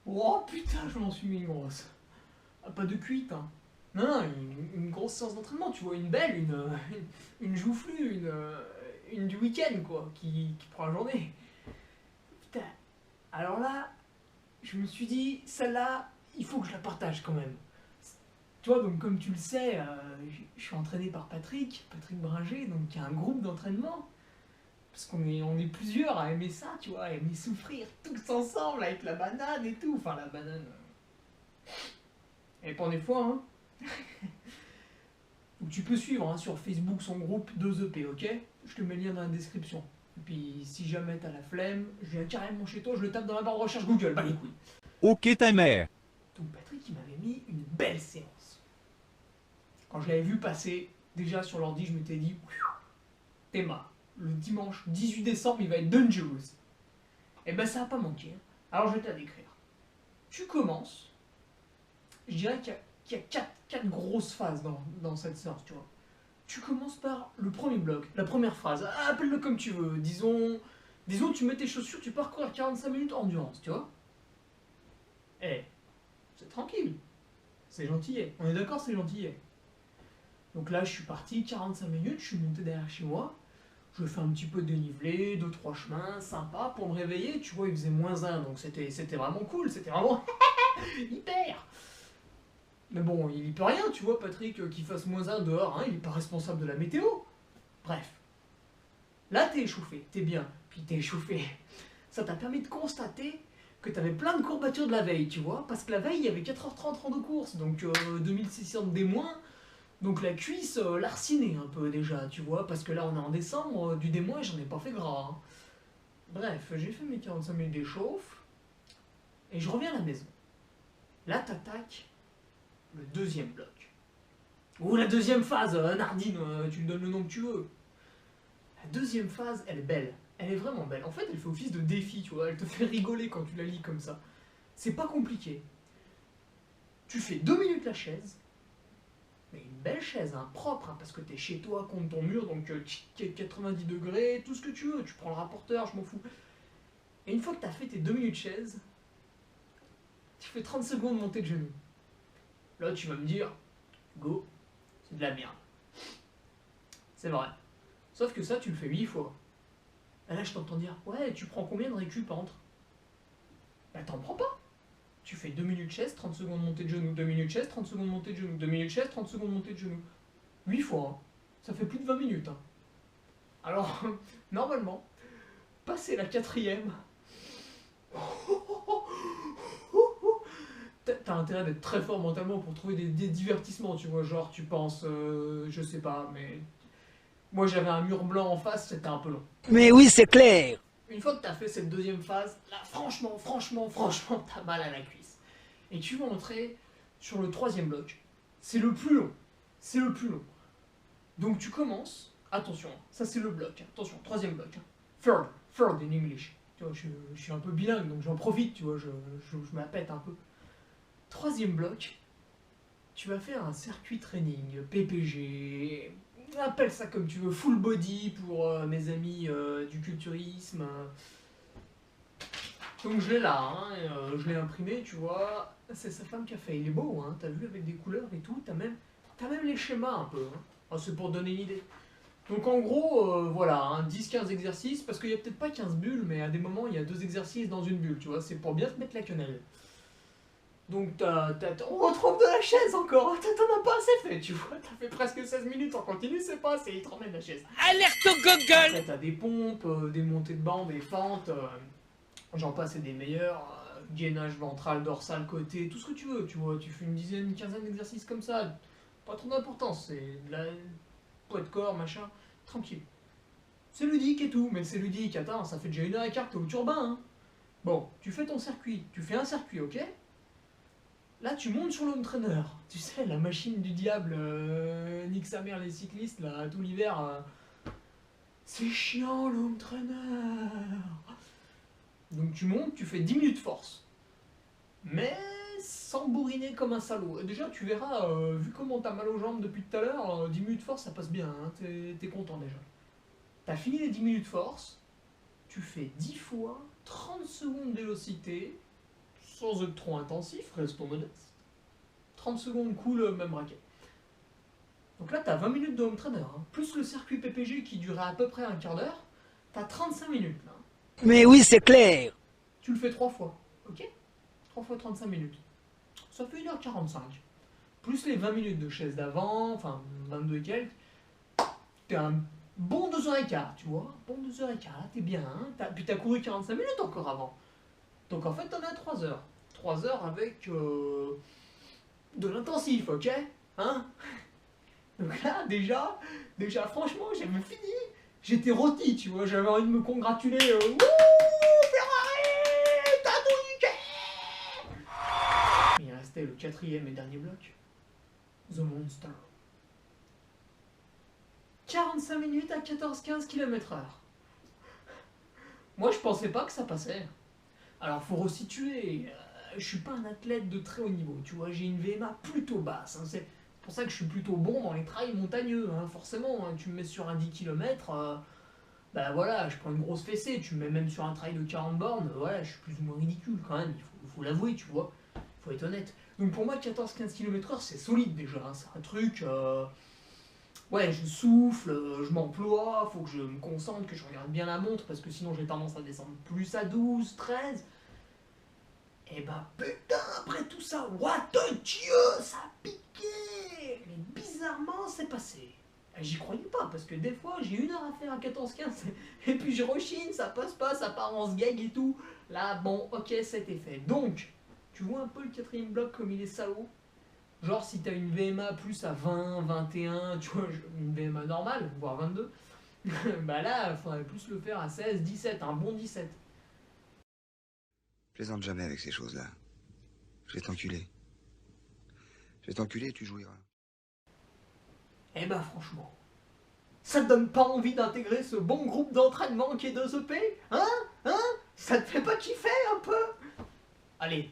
Oh putain, je m'en suis mis une grosse. Ah, pas de cuite, hein. Non, non, une grosse séance d'entraînement, tu vois, une belle, une joufflue, une du week-end, quoi, qui prend la journée. Putain, alors là, je me suis dit, celle-là, il faut que je la partage quand même. Tu vois, donc comme tu le sais, je suis entraîné par Patrick Bringer, donc qui a un groupe d'entraînement. Parce qu'on est plusieurs à aimer ça, tu vois, à aimer souffrir tous ensemble avec la banane et tout. Enfin, la banane, elle prend des fois, hein. Donc tu peux suivre hein, sur Facebook son groupe 2EP, ok? Je te mets le lien dans la description. Et puis si jamais t'as la flemme, je viens carrément chez toi, je le tape dans la barre de recherche Google, bah les couilles. Ok timer. Donc Patrick, il m'avait mis une belle séance. Quand je l'avais vu passer, déjà sur l'ordi, je m'étais dit, Théma, le dimanche 18 décembre, il va être dangerous. Et ben ça a pas manqué. Alors je vais te la décrire. Tu commences, je dirais qu'il y a quatre grosses phases dans cette séance, tu vois. Tu commences par le premier bloc, la première phrase. Appelle-le comme tu veux. Disons, tu mets tes chaussures, tu pars courir 45 minutes endurance, tu vois. Eh, c'est tranquille. C'est gentillet. On est d'accord, c'est gentillet. Donc là, je suis parti 45 minutes, je suis monté derrière chez moi. Je fais un petit peu de dénivelé, 2-3 chemins, sympa pour me réveiller. Tu vois, il faisait -1, donc c'était vraiment cool. C'était vraiment hyper. Mais bon, il y peut rien, tu vois, Patrick, qu'il fasse -1 dehors, hein, il est pas responsable de la météo. Bref. Là, t'es échauffé, t'es bien, puis t'es échauffé. Ça t'a permis de constater que t'avais plein de courbatures de la veille, tu vois, parce que la veille, il y avait 4h30 de course, donc 2600 des moins, donc la cuisse l'arcinée un peu déjà, tu vois, parce que là, on est en décembre, du démoin, j'en ai pas fait gras. Hein. Bref, j'ai fait mes 45 minutes d'échauffe, et je reviens à la maison. Là, t'attaques le deuxième bloc. Ou la deuxième phase, Nardine, tu lui donnes le nom que tu veux. La deuxième phase, elle est belle. Elle est vraiment belle. En fait, elle fait office de défi, tu vois. Elle te fait rigoler quand tu la lis comme ça. C'est pas compliqué. Tu fais 2 minutes la chaise, mais une belle chaise, hein, propre, hein, parce que t'es chez toi contre ton mur, donc 90 degrés, tout ce que tu veux. Tu prends le rapporteur, je m'en fous. Et une fois que t'as fait tes 2 minutes chaise, tu fais 30 secondes montée de genoux. Là, tu vas me dire, go, c'est de la merde. C'est vrai. Sauf que ça, tu le fais 8 fois. Et là, je t'entends dire, ouais, tu prends combien de récup entre? Bah, t'en prends pas. Tu fais 2 minutes chaise, 30 secondes montée de genoux, 2 minutes chaise, 30 secondes montée de genoux, 2 minutes chaise, 30 secondes montée de genoux. 8 fois, hein. Ça fait plus de 20 minutes. Hein. Alors, normalement, passer la quatrième, t'as intérêt d'être très fort mentalement pour trouver des divertissements, tu vois. Genre, tu penses, je sais pas, mais. Moi, j'avais un mur blanc en face, c'était un peu long. Mais oui, c'est clair. Une fois que t'as fait cette deuxième phase, là, franchement, t'as mal à la cuisse. Et tu vas entrer sur le troisième bloc. C'est le plus long. C'est le plus long. Donc tu commences, attention, ça c'est le bloc, attention, troisième bloc. Third in English. Tu vois, je suis un peu bilingue, donc j'en profite, tu vois, je me la pète un peu. Troisième bloc, tu vas faire un circuit training, PPG, appelle ça comme tu veux, full body pour mes amis du culturisme. Donc je l'ai là, hein, je l'ai imprimé, tu vois. C'est sa femme qui a fait. Il est beau, hein, t'as vu avec des couleurs et tout, t'as même les schémas un peu. Hein. Oh, c'est pour donner une idée. Donc en gros, voilà, hein, 10-15 exercices, parce qu'il n'y a peut-être pas 15 bulles, mais à des moments il y a 2 exercices dans une bulle, tu vois, c'est pour bien te mettre la quenelle. Donc on retrouve de la chaise encore, t'en as pas assez fait, tu vois, t'as fait presque 16 minutes en continu, c'est pas assez, il te ramène la chaise. Alerte au Google. Après t'as des pompes, des montées de banc, des fentes, j'en passe et des meilleurs, gainage ventral, dorsal, côté, tout ce que tu veux, tu vois, tu fais une dizaine, une quinzaine d'exercices comme ça, pas trop d'importance, c'est de la poids de corps, machin, tranquille. C'est ludique et tout, mais c'est ludique, attends, ça fait déjà 1h15 que t'es au turbin, hein. Bon, tu fais ton circuit, tu fais un circuit, ok? Là, tu montes sur l'home trainer, tu sais, la machine du diable, nique sa mère les cyclistes, là, tout l'hiver, c'est chiant l'home trainer. Donc tu montes, tu fais 10 minutes force. Mais sans bourriner comme un salaud. Déjà, tu verras, vu comment t'as mal aux jambes depuis tout à l'heure, 10 minutes force, ça passe bien, hein, t'es content déjà. T'as fini les 10 minutes force, tu fais 10 fois 30 secondes de vélocité, sans être trop intensif, restons modestes. 30 secondes cool, même raquet. Donc là, tu as 20 minutes de home trainer, hein, plus le circuit PPG qui durait à peu près un quart d'heure, tu as 35 minutes là. Mais oui, c'est clair. Tu le fais 3 fois, ok? 3 fois 35 minutes. Ça fait 1h45. Plus les 20 minutes de chaise d'avant, enfin 22 et quelques, t'es un bon 2h15, tu vois? Bon 2h15, là t'es bien, hein? Puis t'as couru 45 minutes encore avant. Donc en fait t'en as 3 heures. 3 heures avec de l'intensif, ok? Hein? Donc là déjà franchement j'avais fini. J'étais rôti, tu vois, j'avais envie de me congratuler. Wouh, Ferrari, t'as tout niqué! Il restait le quatrième et dernier bloc. The Monster. 45 minutes à 14-15 km/h. Moi, je pensais pas que ça passait. Alors, faut resituer. Je suis pas un athlète de très haut niveau, tu vois. J'ai une VMA plutôt basse. Hein. C'est pour ça que je suis plutôt bon dans les trails montagneux. Hein. Forcément, hein. Tu me mets sur un 10 km, bah voilà, je prends une grosse fessée. Tu me mets même sur un trail de 40 bornes, voilà, je suis plus ou moins ridicule quand même. Il faut l'avouer, tu vois. Il faut être honnête. Donc pour moi, 14-15 km/h, c'est solide déjà. Hein. C'est un truc. Ouais, je souffle, je m'emploie, faut que je me concentre, que je regarde bien la montre, parce que sinon j'ai tendance à descendre plus à 12, 13. Et bah putain, après tout ça, what the Dieu, ça a piqué. Mais bizarrement, c'est passé. Et j'y croyais pas, parce que des fois, j'ai 1 heure à faire à 14-15, et puis je rechine, ça passe pas, ça part en sgeg et tout. Là, bon, ok, c'était fait. Donc, tu vois un peu le quatrième bloc comme il est salaud. Genre si t'as une VMA plus à 20, 21, tu vois, une VMA normale, voire 22, bah là, il faudrait plus le faire à 16, 17, un bon 17. Plaisante jamais avec ces choses-là. Je vais t'enculer. Je vais t'enculer et tu jouiras. Eh bah franchement, ça te donne pas envie d'intégrer ce bon groupe d'entraînement qui est 2EP? Hein? Ça te fait pas kiffer un peu? Allez,